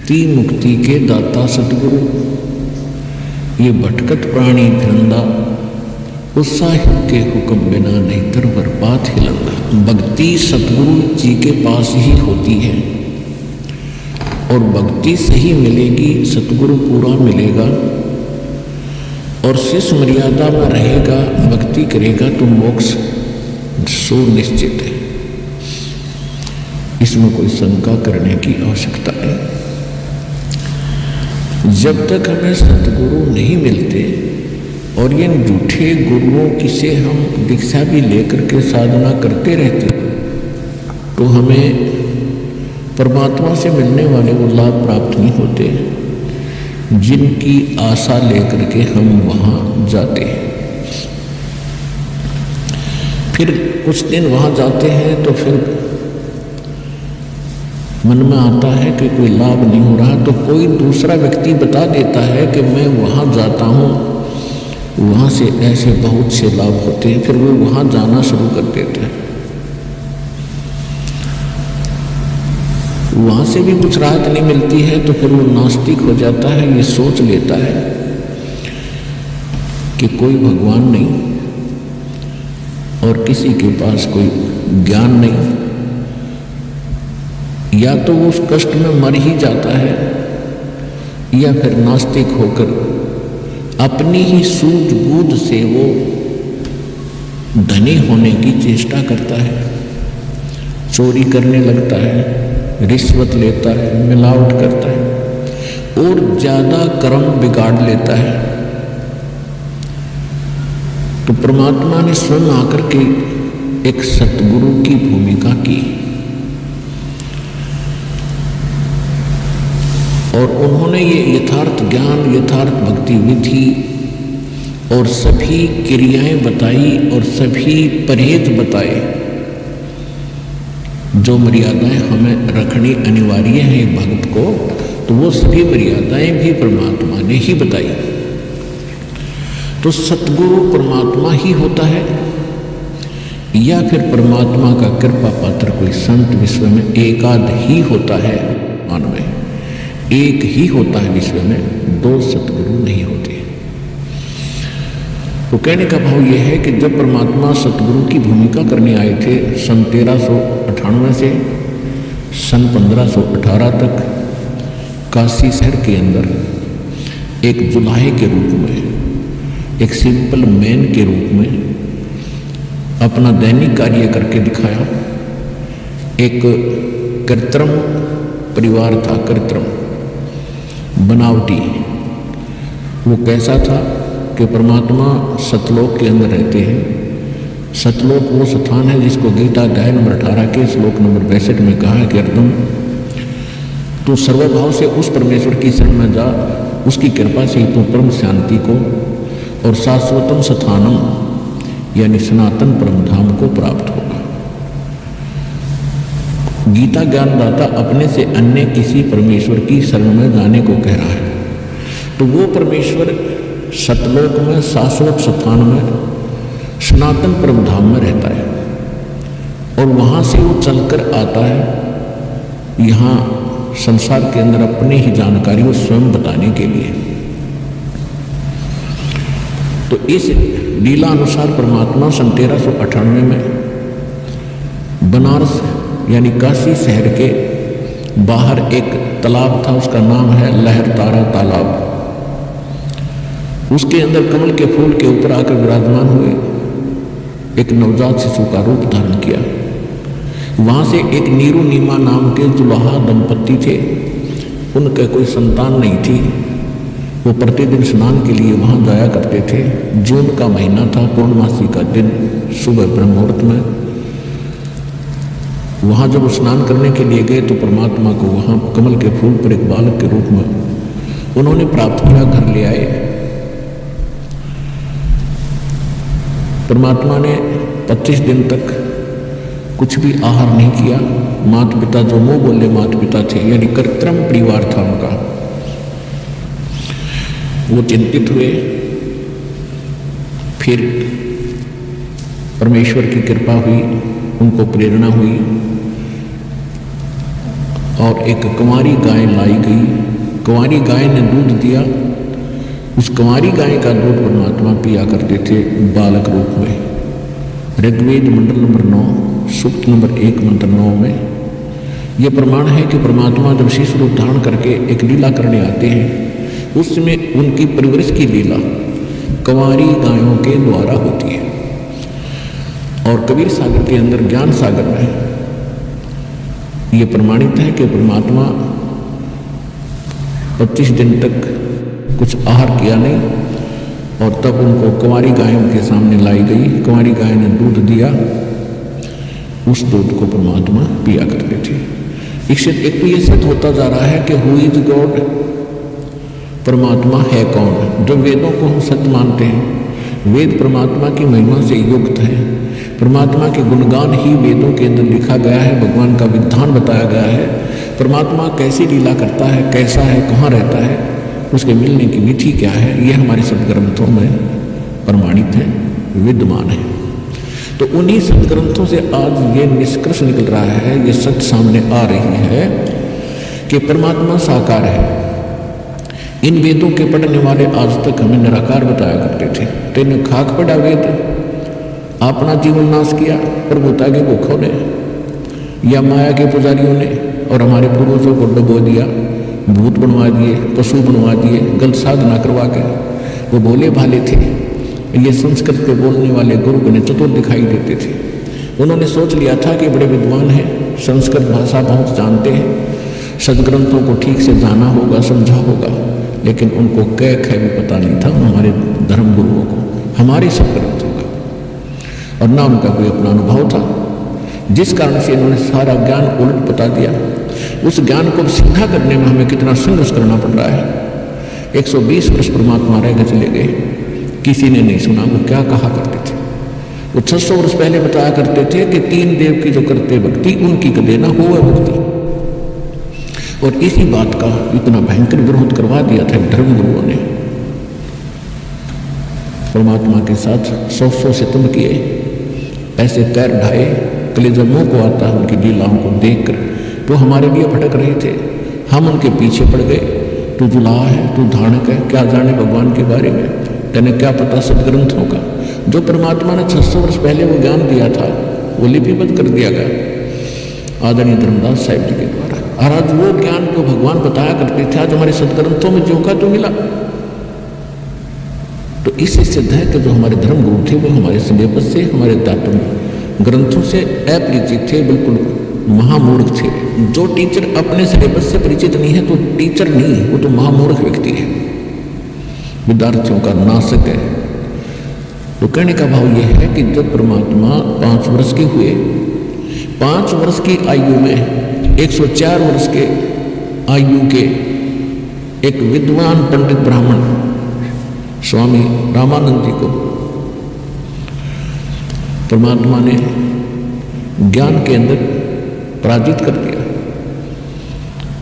मुक्ति मुक्ति के दाता सतगुरु, ये भटकत प्राणी फिरंदा, उत्साहित के हुक्म बिना नहीं तर बर्बाद हिलंदा। भक्ति सतगुरु जी के पास ही होती है और भक्ति से ही मिलेगी, सतगुरु पूरा मिलेगा और शिष्य मर्यादा में रहेगा, भक्ति करेगा तो मोक्ष सुनिश्चित है। इसमें कोई शंका करने की आवश्यकता नहीं। जब तक हमें सतगुरु नहीं मिलते और ये झूठे गुरुओं की से हम दीक्षा भी लेकर के साधना करते रहते तो हमें परमात्मा से मिलने वाले वो लाभ प्राप्त नहीं होते जिनकी आशा लेकर के हम वहाँ जाते हैं। फिर कुछ दिन वहाँ जाते हैं तो फिर मन में आता है कि कोई लाभ नहीं हो रहा, तो कोई दूसरा व्यक्ति बता देता है कि मैं वहाँ जाता हूँ, वहाँ से ऐसे बहुत से लाभ होते हैं। फिर वो वहाँ जाना शुरू कर देते हैं। वहाँ से भी कुछ राहत नहीं मिलती है तो फिर वो नास्तिक हो जाता है। ये सोच लेता है कि कोई भगवान नहीं और किसी के पास कोई ज्ञान नहीं, या तो वो उस कष्ट में मर ही जाता है या फिर नास्तिक होकर अपनी ही सूझबूझ से वो धनी होने की चेष्टा करता है, चोरी करने लगता है, रिश्वत लेता है, मिलावट करता है और ज़्यादा कर्म बिगाड़ लेता है। तो परमात्मा ने स्वयं आकर के एक सतगुरु की भूमिका की और उन्होंने ये यथार्थ ज्ञान, यथार्थ भक्ति विधि और सभी क्रियाएं बताई और सभी परहेज बताए जो मर्यादाएं हमें रखनी अनिवार्य है एक भक्त को, तो वो सभी मर्यादाएं भी परमात्मा ने ही बताई। तो सतगुरु परमात्मा ही होता है या फिर परमात्मा का कृपा पात्र कोई संत विश्व में एकाध ही होता है। मानव में एक ही होता है, विश्व में दो सतगुरु नहीं होते। तो कहने का भाव यह है कि जब परमात्मा सतगुरु की भूमिका करने आए थे सन 1398 से सन 1518 तक काशी शहर के अंदर एक जुलाहे के रूप में, एक सिंपल मैन के रूप में अपना दैनिक कार्य करके दिखाया। एक कृत्रिम परिवार था, कृत्रिम बनावटी। वो कैसा था कि परमात्मा सतलोक के अंदर रहते हैं। सतलोक वो स्थान है जिसको गीता अध्याय नंबर 18 के श्लोक नंबर 62 में कहा है कि अर्जुन तू सर्वभाव से उस परमेश्वर की शरण में जा, उसकी कृपा से ही तू परम शांति को और शाश्वतम स्थानम यानी सनातन परम धाम को प्राप्त होगा। गीता ज्ञानदाता अपने से अन्य किसी परमेश्वर की शरण में जाने को कह रहा है। तो वो परमेश्वर सतलोक में, शाश्वत स्थान में, सनातन परम धाम में रहता है और वहाँ से वो चलकर आता है यहाँ संसार के अंदर अपनी ही जानकारी वो स्वयं बताने के लिए। तो इस लीला अनुसार परमात्मा सन 1398 में बनारस यानी काशी शहर के बाहर एक तालाब था, उसका नाम है लहरतारा तालाब। उसके अंदर कमल के फूल के ऊपर आकर विराजमान हुए, एक नवजात शिशु का रूप धारण किया। वहाँ से एक नीरू नीमा नाम के जुलाहा दंपत्ति थे, उनके कोई संतान नहीं थी। वो प्रतिदिन स्नान के लिए वहाँ जाया करते थे। जून का महीना था, पूर्णमासी का दिन, सुबह ब्रह्म मुहूर्त में वहाँ जब स्नान करने के लिए गए तो परमात्मा को वहाँ कमल के फूल पर एक बालक के रूप में उन्होंने प्राप्त किया, घर ले आए। परमात्मा ने 25 दिन तक कुछ भी आहार नहीं किया। माता पिता जो मुँह बोले माता पिता थे, यानी कृत्रिम परिवार था उनका, वो चिंतित हुए। फिर परमेश्वर की कृपा हुई, उनको प्रेरणा हुई और एक कुंवारी गाय लाई गई कुंवारी गाय ने दूध दिया, उस कुंवारी गाय का दूध परमात्मा पिया करते थे बालक रूप में। ऋग्वेद मंडल नंबर 9 सूक्त नंबर 1 मंत्र 9 में यह प्रमाण है कि परमात्मा जब शिशु रूप धारण करके एक लीला करने आते हैं, उसमें उनकी परवरिश की लीला कुंवारी गायों के द्वारा होती है। और कबीर सागर के अंदर, ज्ञान सागर में ये प्रमाणित है कि परमात्मा 25 दिन तक कुछ आहार किया नहीं, और तब उनको कुंवारी गायों के सामने लाई गई। कुंवारी गाय ने दूध दिया, उस दूध को परमात्मा पिया करते थे। एक तो ये सिद्ध होता जा रहा है कि हु इज गॉड, परमात्मा है कौन। जो वेदों को हम सत्य मानते हैं, वेद परमात्मा की महिमा से युक्त है, परमात्मा के गुणगान ही वेदों के अंदर लिखा गया है, भगवान का विधान बताया गया है। परमात्मा कैसी लीला करता है, कैसा है, कहाँ रहता है, उसके मिलने की विधि क्या है, ये हमारे सदग्रंथों में प्रमाणित है, विद्यमान है। तो उन्हीं सदग्रंथों से आज ये निष्कर्ष निकल रहा है, ये सत्य सामने आ रही है कि परमात्मा साकार है। इन वेदों के पढ़ने वाले आज तक हमें निराकार बताया करते थे। तेने खाक पढ़ा वेद, अपना जीवन नाश किया प्रभुता के भूखों ने या माया के पुजारियों ने, और हमारे पूर्वजों को डुबो दिया, भूत बनवा दिए, पशु बनवा दिए, गलत साधना करवा के। वो भोले भाले थे, ये संस्कृत के बोलने वाले गुरु बने चतुर दिखाई देते थे। उन्होंने सोच लिया था कि बड़े विद्वान हैं, संस्कृत भाषा बहुत जानते हैं, सदग्रंथों को ठीक से जाना होगा, समझा होगा, लेकिन उनको कै खे भी पता नहीं था हमारे धर्म गुरुओं को, हमारे सदग्रंथों का, और ना उनका कोई अपना अनुभव था, जिस कारण से इन्होंने सारा ज्ञान उलट बता दिया। उस ज्ञान को सीधा करने में हमें कितना संघर्ष करना पड़ रहा है। 120 वर्ष परमात्मा रह गए, चले गए, किसी ने नहीं सुना वो क्या कहा करते थे। वो 600 वर्ष पहले बताया करते थे कि 3 देव की जो करते भक्ति उनकी कदे ना हो भक्ति, और इसी बात का इतना भयंकर विरोध करवा दिया था धर्म गुरुओं ने। परमात्मा के साथ 100 सितम किए, ऐसे पैर ढाए, कलेजा मुंह को आता है उनकी लीलाओं को देखकर। तो हमारे लिए भटक रहे थे, हम उनके पीछे पड़ गए। तू जुलाहा है, तू धारणक है, क्या जाने भगवान के बारे में, तेने क्या पता सदग्रंथों का। जो परमात्मा ने 600 वर्ष पहले वो ज्ञान दिया था, वो लिपिबद्ध कर दिया गया आदरणीय धर्मदास साहिब जी के द्वारा। और आज वो ज्ञान को भगवान बताया करते थे, आज हमारे सदग्रंथों में जो का तो मिला। तो इससे सिद्ध है कि जो हमारे धर्म गुरु थे वो हमारे सिलेबस से, हमारे दातुन ग्रंथों से अपरिचित थे, बिल्कुल महामूर्ख थे। जो टीचर अपने सिलेबस से परिचित नहीं है तो टीचर नहीं, वो तो महामूर्ख व्यक्ति है, विद्यार्थियों का नाशक है। तो कहने का भाव यह है कि जब परमात्मा 5 वर्ष के हुए, 5 वर्ष की आयु में 104 वर्ष के आयु के एक विद्वान पंडित ब्राह्मण स्वामी रामानंद जी को परमात्मा ने ज्ञान के अंदर पराजित कर दिया।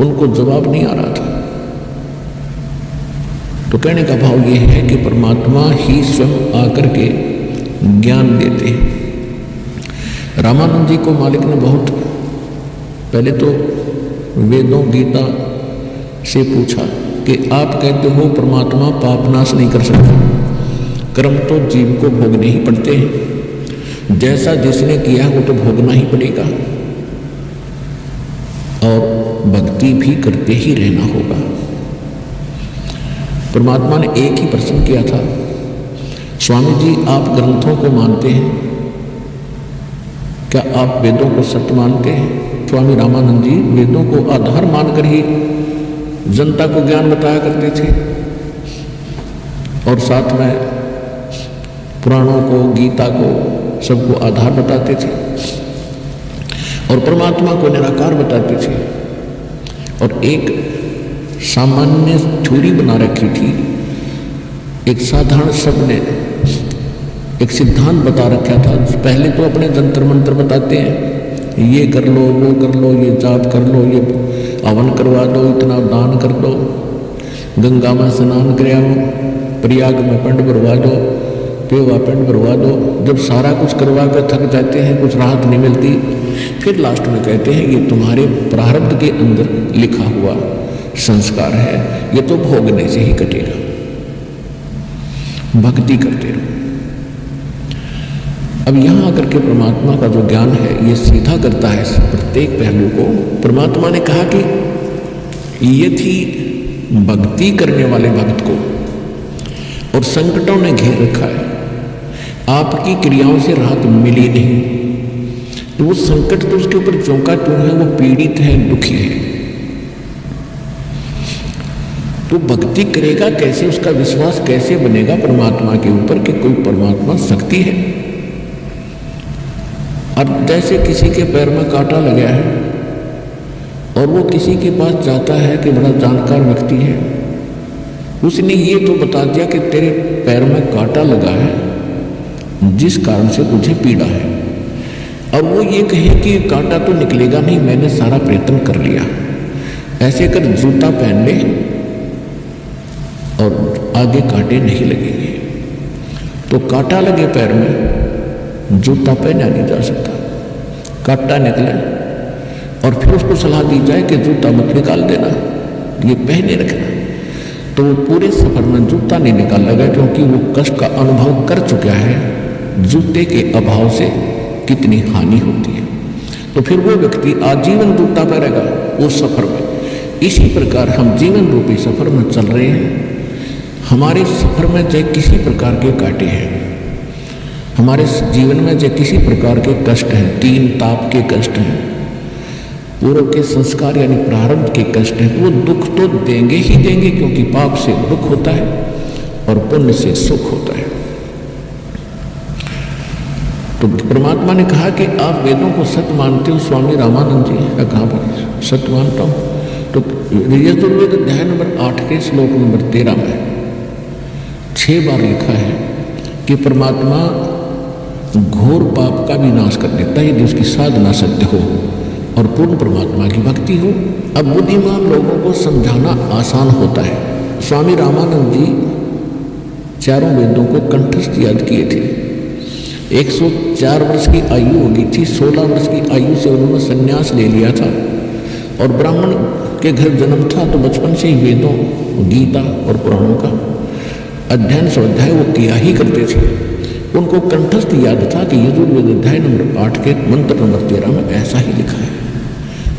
उनको जवाब नहीं आ रहा था। तो कहने का भाव यह है कि परमात्मा ही स्वयं आकर के ज्ञान देते हैं। रामानंद जी को मालिक ने बहुत पहले तो वेदों गीता से पूछा कि आप कहते हो परमात्मा पाप नाश नहीं कर सकता, कर्म तो जीव को भोगने ही पड़ते हैं, जैसा जिसने किया वो तो भोगना ही पड़ेगा, और भक्ति भी करते ही रहना होगा। परमात्मा ने एक ही प्रश्न किया था, स्वामी जी आप ग्रंथों को मानते हैं, क्या आप वेदों को सत्य मानते हैं? स्वामी रामानंद जी वेदों को आधार मानकर ही जनता को ज्ञान बताया करते थे, और साथ में पुराणों को, गीता को, सबको आधार बताते थे, और परमात्मा को निराकार बताते थे। और एक सामान्य थ्योरी बना रखी थी, एक साधारण शब्द ने एक सिद्धांत बता रखा था। पहले तो अपने जंतर मंत्र बताते हैं, ये कर लो, वो कर लो, ये जाप कर लो, ये हवन करवा दो, इतना दान कर दो, गंगा में स्नान कराओ, प्रयाग में पिंड भरवा दो, पेवा पिंड भरवा दो। जब सारा कुछ करवा कर थक जाते हैं, कुछ राहत नहीं मिलती, फिर लास्ट में कहते हैं ये तुम्हारे प्रारब्ध के अंदर लिखा हुआ, संस्कार है, ये तो भोगने से ही कटेगा। भक्ति करते रहो। अब यहां आकर के परमात्मा का जो ज्ञान है ये सीधा करता है प्रत्येक पहलू को। परमात्मा ने कहा कि यदि भक्ति करने वाले भक्त को और संकटों ने घेर रखा है, आपकी क्रियाओं से राहत मिली नहीं, तो वो संकट तो उसके ऊपर चौंका क्यों है, वो पीड़ित है, दुखी है। तो भक्ति करेगा कैसे, उसका विश्वास कैसे बनेगा परमात्मा के ऊपर कि कोई परमात्मा शक्ति है। अब जैसे किसी के पैर में कांटा लगा है और वो किसी के पास जाता है कि बड़ा जानकार व्यक्ति है, उसने ये तो बता दिया कि तेरे पैर में कांटा लगा है जिस कारण से तुझे पीड़ा है, और वो ये कहे कि कांटा तो निकलेगा नहीं, मैंने सारा प्रयत्न कर लिया, ऐसे कर जूता पहन ले और आगे कांटे नहीं लगेंगे। तो कांटा लगे पैर में, जूता पहना नहीं जा सकता, कांटा निकले और फिर उसको सलाह दी जाए कि जूता मत निकाल देना, ये पहने रखना, तो वो पूरे सफर में जूता नहीं निकाल लगा, क्योंकि वो कष्ट का अनुभव कर चुका है जूते के अभाव से कितनी हानि होती है। तो फिर वो व्यक्ति आजीवन जूता पहनेगा उस सफर में। इसी प्रकार हम जीवन रूपी सफर में चल रहे हैं। हमारे सफर में चाहे किसी प्रकार के कांटे हैं, हमारे जीवन में जो किसी प्रकार के कष्ट हैं, 3 ताप के कष्ट हैं, पूर्व के संस्कार यानी प्रारब्ध के कष्ट हैं, वो दुख तो देंगे ही देंगे, क्योंकि पाप से दुख होता है और पुण्य से सुख होता है। तो परमात्मा ने कहा कि आप वेदों को सत्य मानते हो। स्वामी रामानंद जी ने कहा पर सत्य मानता हूँ। तो यजुर्वेद अध्याय नंबर 8 के श्लोक नंबर 13 में 6 बार लिखा है कि परमात्मा घोर पाप का भी नाश कर देता है यदि उसकी साधना सत्य हो और पूर्ण परमात्मा की भक्ति हो। अब बुद्धिमान लोगों को समझाना आसान होता है। स्वामी रामानंद जी 4 वेदों को कंठस्थ याद किए थे। 104 वर्ष की आयु हो गई थी। 16 वर्ष की आयु से उन्होंने संन्यास ले लिया था और ब्राह्मण के घर जन्म था, तो बचपन से ही वेदों, गीता और पुराणों का अध्ययन स्वाध्याय वो किया ही करते थे। उनको कंठस्थ याद था कि यजुर्वेद अध्याय नंबर 8 के मंत्र नंबर 13 में ऐसा ही लिखा है।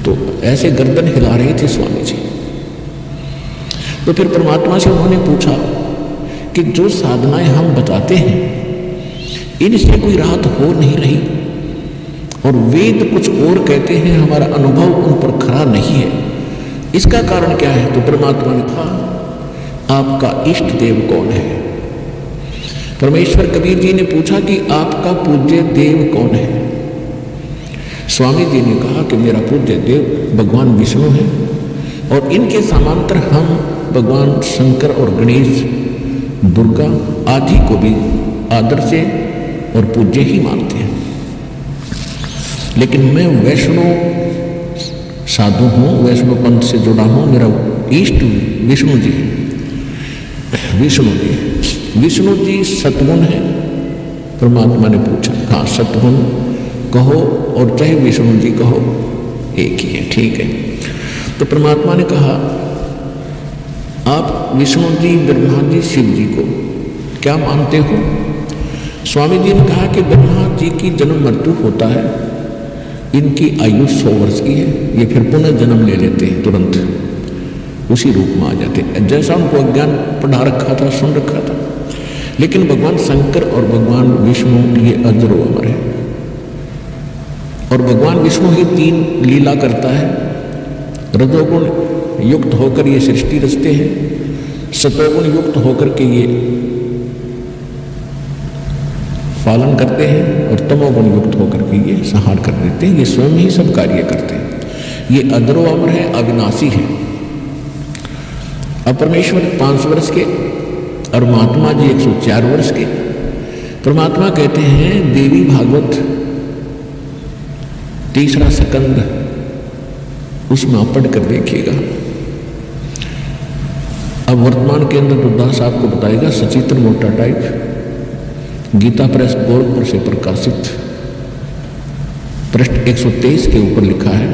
तो ऐसे गर्दन हिला रहे थे स्वामी जी। तो फिर परमात्मा से उन्होंने पूछा कि जो साधनाएं हम बताते हैं इनसे कोई राहत हो नहीं रही, और वेद कुछ और कहते हैं, हमारा अनुभव उन पर खरा नहीं है, इसका कारण क्या है? तो परमात्मा ने कहा आपका इष्ट देव कौन है? परमेश्वर कबीर जी ने पूछा कि आपका पूज्य देव कौन है? स्वामी जी ने कहा कि मेरा पूज्य देव भगवान विष्णु है, और इनके समांतर हम भगवान शंकर और गणेश, दुर्गा आदि को भी आदर से और पूज्य ही मानते हैं। लेकिन मैं वैष्णव साधु हूँ, वैष्णव पंथ से जुड़ा हूँ, मेरा इष्ट विष्णु जी है। विष्णु जी सतगुण है? परमात्मा ने पूछा। हाँ, सतगुण कहो और चाहे विष्णु जी कहो, एक ही है, ठीक है। तो परमात्मा ने कहा आप विष्णु जी, ब्रह्मा जी, शिव जी को क्या मानते हो? स्वामी जी ने कहा कि ब्रह्मा जी की जन्म मृत्यु होता है, इनकी आयु 100 वर्ष की है, ये फिर पुनः जन्म ले लेते हैं, तुरंत उसी रूप में आ जाते हैं, जैसा उनको अज्ञान पढ़ा रखा था, सुन रखा था। लेकिन भगवान शंकर और भगवान विष्णु ये अजरो अमर है, और भगवान विष्णु ही 3 लीला करता है। रजोगुण युक्त होकर ये सृष्टि रचते हैं, सतोगुण युक्त होकर के ये पालन करते हैं, और तमोगुण युक्त होकर के ये संहार कर देते हैं। ये स्वयं ही सब कार्य करते हैं। ये अजरो अमर है, अविनाशी है। अब परमेश्वर 5 वर्ष के और महात्मा जी 104 वर्ष के। परमात्मा कहते हैं देवी भागवत 3रा स्कंद, उसमें आप पढ़ कर देखिएगा। अब वर्तमान के अंदर तो दास आपको बताएगा, सचित्र मोटा टाइप, गीता प्रेस गोरखपुर से प्रकाशित, पृष्ठ 123 के ऊपर लिखा है।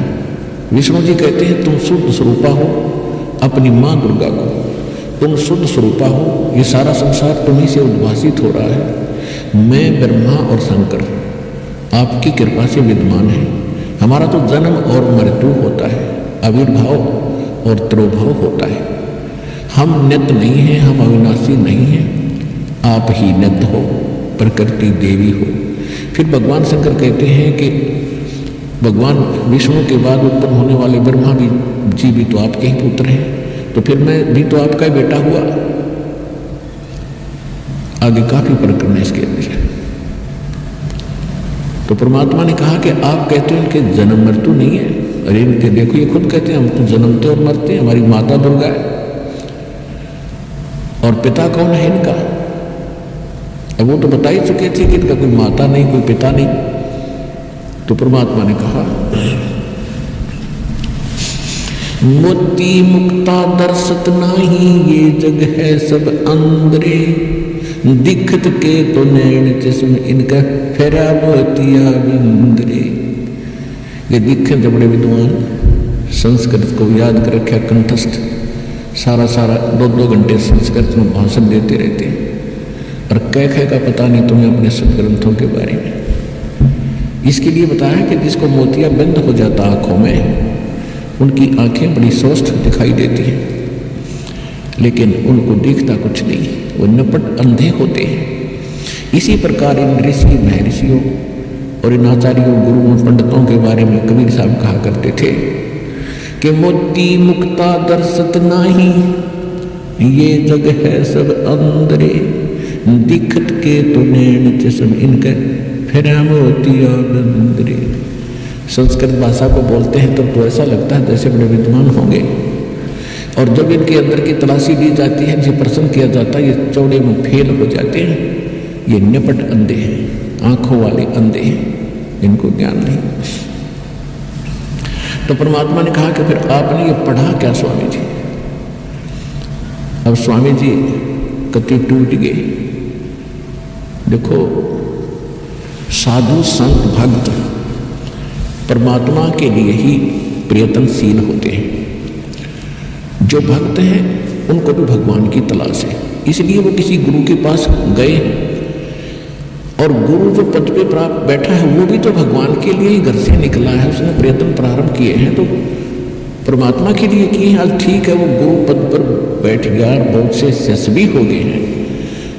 विष्णु जी कहते हैं तुम शुद्ध स्वरूपा हो, अपनी माँ दुर्गा को, तुम शुद्ध स्वरूपा हो, ये सारा संसार तुम्ही से उद्भासित हो रहा है। मैं ब्रह्मा और शंकर आपकी कृपा से विद्यमान है। हमारा तो जन्म और मृत्यु होता है, आविर्भाव और तिरोभाव होता है। हम नित्य नहीं हैं, हम अविनाशी नहीं हैं, आप ही नित्य हो, प्रकृति देवी हो। फिर भगवान शंकर कहते हैं कि भगवान विष्णु के बाद उत्पन्न होने वाले ब्रह्मा जी भी तो आपके ही पुत्र हैं, तो फिर मैं भी तो आपका ही बेटा हुआ। आगे काफी प्रकरण है इसके अंदर। तो परमात्मा ने कहा कि आप कहते हो इनके जन्म मृत्यु नहीं है। अरे इनके देखो ये खुद कहते हैं हम तो जन्मते और मरते हैं, हमारी माता दुर्गा है। और पिता कौन है इनका? अब वो तो बता ही चुके थे कि इनका कोई माता नहीं, कोई पिता नहीं। तो परमात्मा ने कहा मोती मुक्ता दर्शत नाही, ये जग है सब अंदरे, दिखत के तो नैन जिसम इनका फेरा मोतिया बिंदरे। ये दिखे जो बड़े विद्वान संस्कृत को याद कर रखे कंठस्थ, सारा 2-2 घंटे संस्कृत में भाषण देते रहते हैं, और कह का पता नहीं तुम्हें अपने सदग्रंथों के बारे में। इसके लिए बताया कि जिसको मोतिया बंद हो जाता आंखों में, उनकी आंखें बड़ी स्वस्थ दिखाई देती हैं, लेकिन उनको दिखता कुछ नहीं, वो नपट अंधे होते हैं। इसी प्रकार इन ऋषि महर्षियों और इन आचार्यों गुरुओं पंडितों के बारे में कबीर साहब कहा करते थे कि मोती मुक्ता दर्शत नाही, ये जग है सब अंदरे, दिखत के तो नैन जिसम इनके फेरा मोतिया बिंदरे। संस्कृत भाषा को बोलते हैं तो ऐसा लगता है जैसे बड़े विद्वान होंगे, और जब इनके अंदर की तलाशी ली जाती है, इनसे प्रश्न किया जाता है, ये चौड़े में फेल हो जाते हैं। ये निपट अंधे हैं, आंखों वाले अंधे हैं, इनको ज्ञान नहीं। तो परमात्मा ने कहा कि फिर आपने ये पढ़ा क्या स्वामी जी? अब स्वामी जी कति टूट गए। देखो साधु संत भक्त परमात्मा के लिए ही प्रयत्नशील होते हैं। जो भक्त हैं उनको भी भगवान की तलाश है, इसलिए वो किसी गुरु के पास गए हैं। और गुरु जो पद पे प्राप्त बैठा है वो भी तो भगवान के लिए ही घर से निकला है, उसने प्रयत्न प्रारंभ किए हैं तो परमात्मा के लिए किए हैं। हाल ठीक है, वो गुरु पद पर बैठ गया, बहुत से यशस्वी हो गए हैं,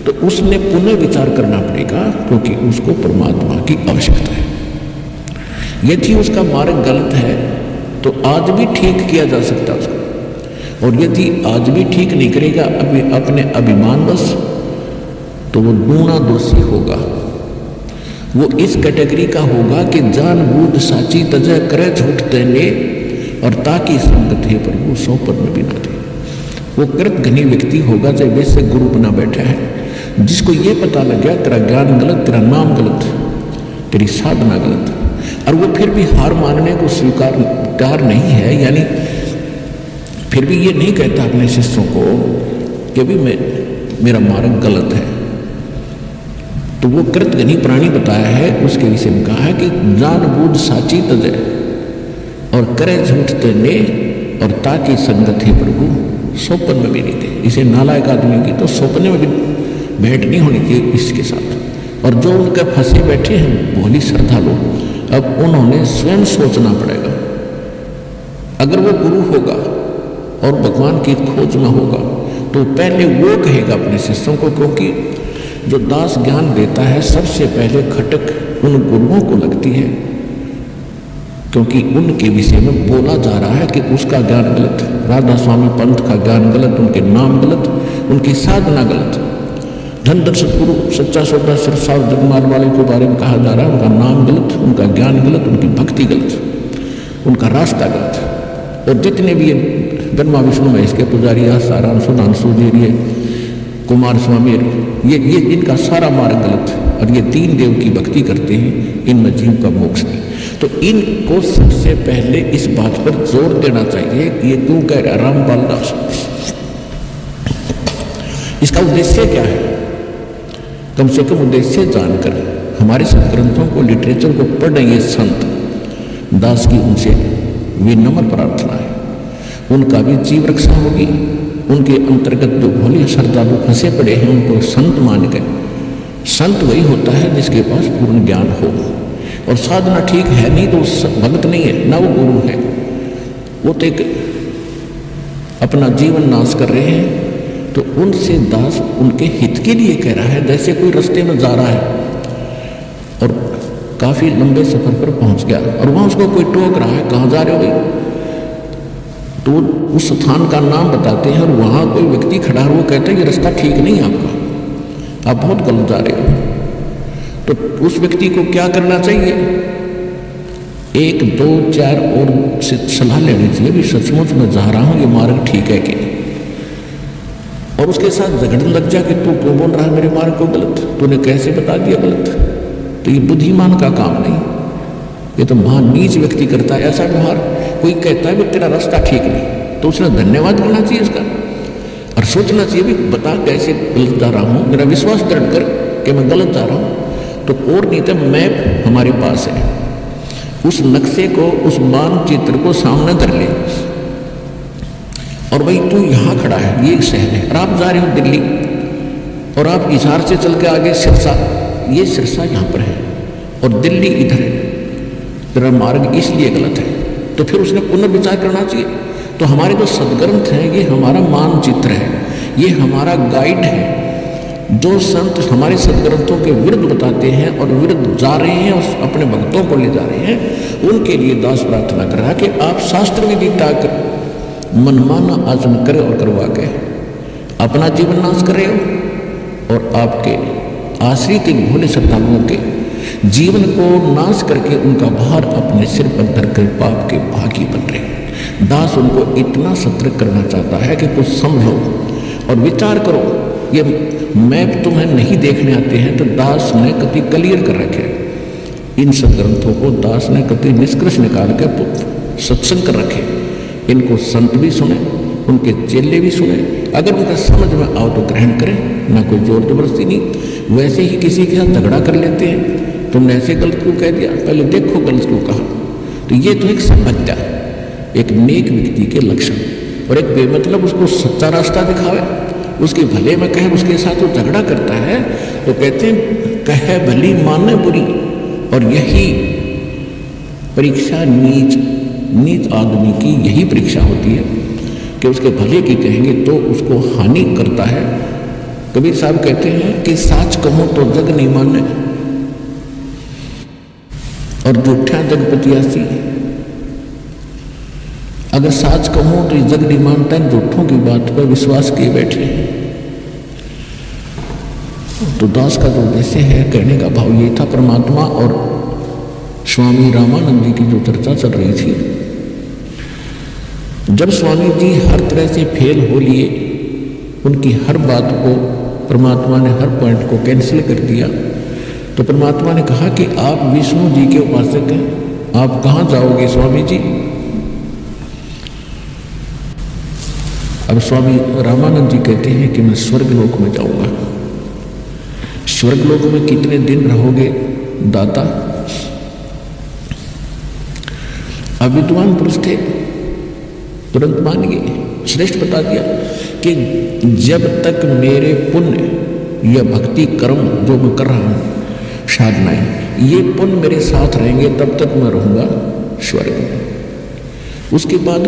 तो उसने पुनः विचार करना पड़ेगा, क्योंकि उसको परमात्मा की आवश्यकता है। यदि उसका मार्ग गलत है तो आज भी ठीक किया जा सकता है उसको, और यदि आज भी ठीक नहीं करेगा अपने अभिमानवश, तो वो दूना दोषी होगा। वो इस कैटेगरी का होगा कि जानबूझ साची तजय करे झूठ तेने, और ताकि संगत है प्रभु सौ पर न बिना दे। वो कृत घनी व्यक्ति होगा जो वैसे गुरु बना बैठा है, जिसको ये पता लग गया तेरा ज्ञान गलत, तेरा नाम गलत, तेरी साधना गलत, और वो फिर भी हार मानने को स्वीकार तैयार नहीं है। यानी फिर भी ये नहीं कहता अपने शिष्यों को कि भी मेरा मार्ग गलत है, तो वो कृतघ्नी प्राणी बताया है, उसके विषय में कहा है कि जानबूझ साची तजय और करे झूठ तेने, और ताकि संगत है प्रभु स्वप्न में भी नहीं दे। इसे नालायक आदमी की तो स्वप्न में भी भेंट नहीं होनी चाहिए इसके साथ। और जो उनके फंसे बैठे हैं भोली श्रद्धालु, अब उन्होंने स्वयं सोचना पड़ेगा। अगर वो गुरु होगा और भगवान की खोज में होगा तो पहले वो कहेगा अपने शिष्यों को, क्योंकि जो दास ज्ञान देता है सबसे पहले खटक उन गुरुओं को लगती है, क्योंकि उनके विषय में बोला जा रहा है कि उसका ज्ञान गलत, राधा स्वामी पंथ का ज्ञान गलत, उनके नाम गलत, उनकी साधना गलत। धनधर सतगुरु सच्चा सौदा सिर साहब जगमाल वाले के बारे में कहा जा रहा है, उनका नाम गलत, उनका ज्ञान गलत, उनकी भक्ति गलत, उनका रास्ता गलत। और जितने भी ये ब्रह्मा विष्णु महेश के पुजारी, आसाराम सुधांशु जी, कुमार स्वामी, ये इनका सारा मार्ग गलत, और ये 3 देव की भक्ति करते हैं, इनमें जीव का मोक्ष नहीं। तो इनको सबसे पहले इस बात पर जोर देना चाहिए कि ये क्यों कह रहा रामपाल दास, इसका उद्देश्य क्या है? कम से कम उद्देश्य जानकर हमारे सदग्रंथों को, लिटरेचर को पढ़ रहे संत दास की उनसे विनम्र प्रार्थना है। उनका भी जीव रक्षा होगी। उनके अंतर्गत जो भोले श्रद्धालु फंसे पड़े हैं उनको संत मान गए। संत वही होता है जिसके पास पूर्ण ज्ञान हो और साधना ठीक है, नहीं तो भक्त नहीं है, ना वो गुरु है। वो तो एक अपना जीवन नाश कर रहे हैं। तो उनसे दास उनके हित के लिए कह रहा है। जैसे कोई रास्ते में जा रहा है और काफी लंबे सफर पर पहुंच गया और वहां उसको कोई टोक रहा है, कहाँ जा रहे हो भाई, तो उस स्थान का नाम बताते हैं और वहां कोई व्यक्ति खड़ा है, वो कहता है ये रास्ता ठीक नहीं है आपका, आप बहुत गलत जा रहे हो। तो उस व्यक्ति को क्या करना चाहिए? 1, 2, 4 और सलाह लेनी चाहिए भी सचमुच मैं जा रहा हूं, ये मार्ग ठीक है कि नहीं। और उसके साथ झगड़ने लग जा कि तू क्यों बोल रहा है मेरे मार्ग को गलत, तूने कैसे बता दिया गलत। तो ये बुद्धिमान का काम नहीं, ये तो महान नीच व्यक्ति करता है ऐसा व्यवहार। कोई कहता है कि तेरा रास्ता ठीक नहीं, तो उसने धन्यवाद करना चाहिए उसका और सोचना चाहिए भी बता कैसे गलत जा रहा हूँ, मेरा विश्वास दृढ़ कर कि मैं गलत जा रहा हूँ। तो और नहीं तो मैप हमारे पास है, उस नक्शे को, उस मानचित्र को सामने कर ले और भाई तू यहाँ खड़ा है, ये शहर है और आप जा रहे हो दिल्ली और आप हिसार से चल के आगे सिरसा, ये सिरसा यहाँ पर है और दिल्ली इधर है, तेरा मार्ग इसलिए गलत है। तो फिर उसने पुनर्विचार करना चाहिए। तो हमारे जो सदग्रंथ हैं ये हमारा मानचित्र है, ये हमारा गाइड है। जो संत हमारे सदग्रंथों के विरुद्ध बताते हैं और विरुद्ध जा रहे हैं और अपने भक्तों को ले जा रहे हैं, उनके लिए दास प्रार्थना कर रहा है कि आप शास्त्र विधि ताकर मनमाना आचरण करें और करवा के अपना जीवन नाश करें और आपके आश्रित भोले श्रद्धालुओं के जीवन को नाश करके उनका भार अपने सिर पर धरकर पाप के भागी बन रहे। दास उनको इतना सतर्क करना चाहता है कि कुछ समझो और विचार करो। ये मैप तुम्हें नहीं देखने आते हैं तो दास ने कभी क्लियर कर रखे, इन सदग्रंथों को दास ने कभी निष्कर्ष निकाल के सत्संग कर रखे। इनको संत भी सुने, उनके चेले भी सुने, अगर उनका समझ में आओ तो ग्रहण करें, ना कोई जोर जबरदस्ती नहीं। वैसे ही किसी के साथ झगड़ा कर लेते हैं, तुमने ऐसे गलत क्यों कह दिया, पहले देखो गलत क्यों कहा। तो ये तो एक सभ्यता, एक नेक व्यक्ति के लक्षण। और एक बेमतलब उसको सच्चा रास्ता दिखावे, उसके भले में कहे, उसके साथ वो झगड़ा करता है तो कहते हैं कहे भली माने बुरी। और यही परीक्षा नीच आदमी की यही परीक्षा होती है कि उसके भले की कहेंगे तो उसको हानि करता है। कबीर साहब कहते हैं कि साच कहो तो जग नहीं माने और झूठा जगपतियासी। अगर साच कहूं तो जग नहीं मानता है, झूठों की बात पर विश्वास किए बैठे। तो दास का जो उद्देश्य है, कहने का भाव ये था। परमात्मा और स्वामी रामानंद जी की जो चर्चा चल रही थी, जब स्वामी जी हर तरह से फेल हो लिए, उनकी हर बात को परमात्मा ने, हर पॉइंट को कैंसिल कर दिया, तो परमात्मा ने कहा कि आप विष्णु जी के उपासक हैं, आप कहाँ जाओगे स्वामी जी। अब स्वामी रामानंद जी कहते हैं कि मैं स्वर्गलोक में जाऊंगा। स्वर्गलोक में कितने दिन रहोगे दाता। अब विद्वान पुरुष थे, तुरंत मान गए, श्रेष्ठ बता दिया कि जब तक मेरे पुण्य या भक्ति कर्म जो मैं कर रहा हूं, साधनाएं, ये पुण्य मेरे साथ रहेंगे तब तक मैं रहूंगा स्वर्ग में। उसके बाद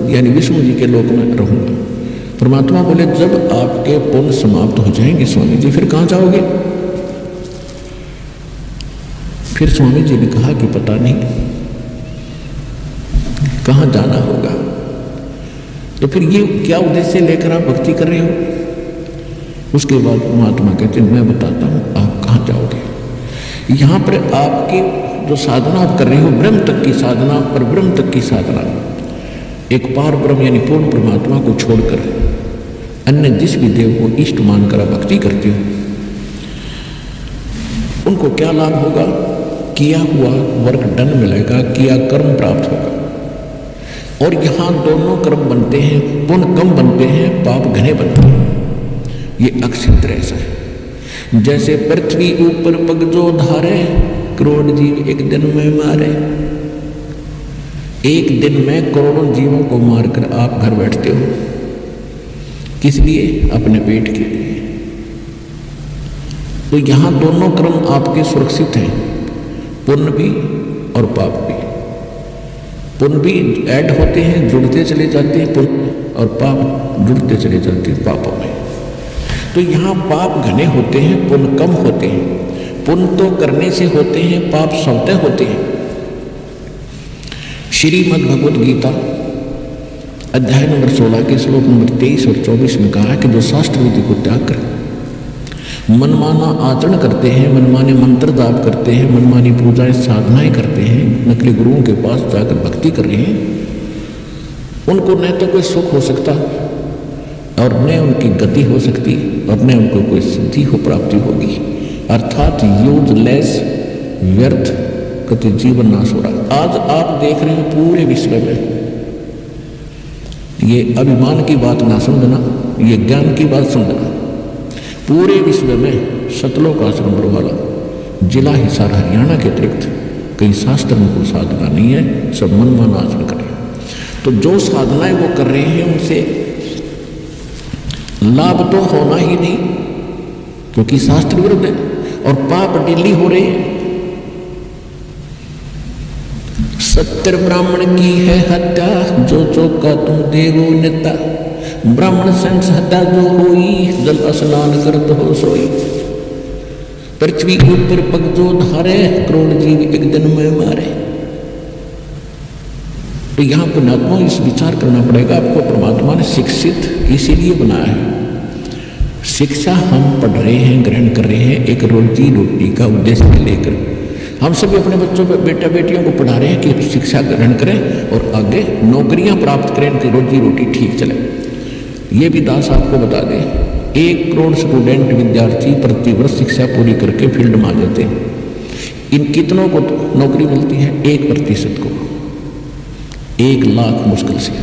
यानी विष्णु जी के लोक में रहूंगा। परमात्मा बोले जब आपके पुण्य समाप्त हो जाएंगे स्वामी जी, फिर कहां जाओगे। फिर स्वामी जी ने कहा कि पता नहीं कहां जाना होगा। तो फिर ये क्या उद्देश्य लेकर आप भक्ति कर रहे हो। उसके बाद परमात्मा कहते हैं मैं बताता हूं आप कहां जाओगे। यहां पर आपकी जो साधना आप कर रहे हो, ब्रह्म तक की साधना, पर ब्रह्म तक की साधना, एक पार ब्रह्म यानी पूर्ण परमात्मा को छोड़कर अन्य जिस भी देव को इष्ट मानकर आप भक्ति करते हो, उनको क्या लाभ होगा। किया हुआ वर्क दंड मिलेगा, किया कर्म प्राप्त होगा। और यहां दोनों कर्म बनते हैं, पुण्य कम बनते हैं, पाप घने बनते हैं। ये अक्षित्र ऐसा है। जैसे पृथ्वी ऊपर पग जो धारे, करोड़ जीव एक दिन में मारे। एक दिन में करोड़ों जीवों को मारकर आप घर बैठते हो, किस लिए? अपने पेट के लिए। तो यहां दोनों क्रम आपके सुरक्षित हैं, पुण्य भी और पाप भी। पुण्य भी ऐड होते हैं, जुड़ते चले जाते हैं पुण्य, और पाप जुड़ते चले जाते हैं पापों में। तो यहाँ पाप घने होते हैं, पुण्य कम होते हैं। पुण्य तो करने से होते हैं, पाप स्वतः होते हैं। श्रीमद् भगवद गीता अध्याय नंबर 16 के श्लोक नंबर 23 और 24 में कहा है कि जो शास्त्र विधि को त्याग कर मनमाना आचरण करते हैं, मनमाने मंत्र जाप करते हैं, मनमानी पूजाएं साधनाएं करते हैं, नकली गुरुओं के पास जाकर भक्ति कर रहे हैं, उनको न तो कोई सुख हो सकता और न उनकी गति हो सकती और न उनको कोई सिद्धि हो, प्राप्ति होगी। अर्थात यूजलेस, व्यर्थ कति जीवन नाश हो रहा। आज आप देख रहे हैं पूरे विश्व में, ये अभिमान की बात ना समझना, ये ज्ञान की बात समझना, पूरे विश्व में सतलोक आश्रम वाला जिला हिसार हरियाणा के अतिरिक्त कहीं शास्त्र में कोई साधना नहीं है, सब मनमाना आचरण करें। तो जो साधनाएं वो कर रहे हैं उनसे लाभ तो होना ही नहीं, क्योंकि शास्त्र विरुद्ध है, और पाप डेली हो रहे हैं। सत्तर ब्राह्मण की है हत्या, जो चौका तुम देवो नेता, ब्राह्मण संस हत्या जो होई, जल स्नान करत हो सोई, पृथ्वी ऊपर पग जो धारे, करोड़ जीव एक दिन में मारे। तो यहाँ पुण्यात्मा इस विचार करना पड़ेगा, आपको परमात्मा ने शिक्षित इसीलिए बनाया है। शिक्षा हम पढ़ रहे हैं, ग्रहण कर रहे हैं, एक रोजी रोटी का उद्देश्य लेकर हम सभी अपने बच्चों बेटा बेटियों को पढ़ा रहे हैं कि शिक्षा ग्रहण करें और आगे नौकरियां प्राप्त करें, कि रोजी रोटी ठीक चले। ये भी दास आपको बता दें, 1 करोड़ स्टूडेंट विद्यार्थी प्रतिवर्ष शिक्षा पूरी करके फील्ड में आ जाते हैं। इन कितनों को नौकरी मिलती है? 1% को, 1 लाख मुश्किल से,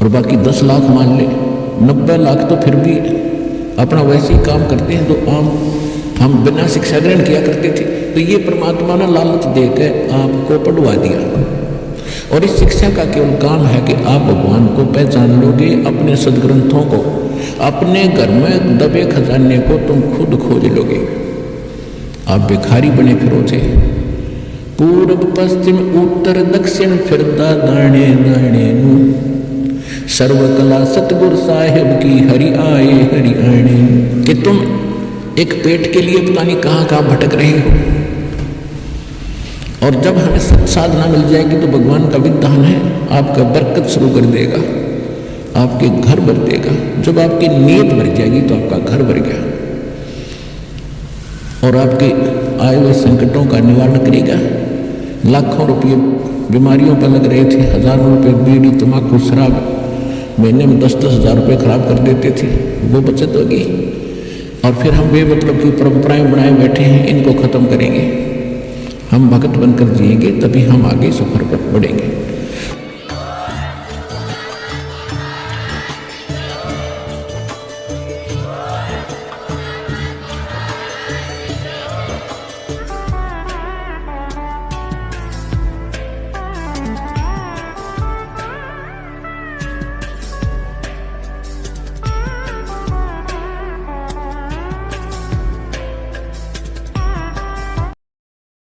और बाकी 10 लाख मान ले, 90 लाख तो फिर भी अपना वैसे ही काम करते हैं जो आम हम बिना शिक्षा ग्रहण किया करते थे। तो ये परमात्मा ने लालच देकर आपको पढ़वा दिया, और इस शिक्षा का केवल काम है कि आप भगवान को पहचान लोगे, अपने सदग्रंथों को, अपने घर में दबे खजाने को तुम खुद खोज लोगे। आप भिखारी बने फिरो थे, पूर्व पश्चिम उत्तर दक्षिण फिरता दाणे दाणे नू, सर्वकला सतगुरु साहेब की हरि आए हरि आने। कि तुम एक पेट के लिए पता नहीं कहाँ कहाँ भटक रहे हो, और जब हमें सत साधना मिल जाएगी तो भगवान का विधान है, आपका बरकत शुरू कर देगा, आपके घर भर देगा। जब आपकी नीयत भर जाएगी तो आपका घर भर गया, और आपके आए हुए संकटों का निवारण करेगा। लाखों रुपये बीमारियों पर लग रहे थे, हजारों रुपये बीड़ी तम्बाकू शराब, महीने में 10-10 हज़ार रुपये खराब कर देते थे, वो बचत होगी। और फिर हम बेमतलब की परंपराएं बनाए बैठे हैं, इनको खत्म करेंगे, हम भगत बनकर जिएंगे, तभी हम आगे सफर पर बढ़ेंगे।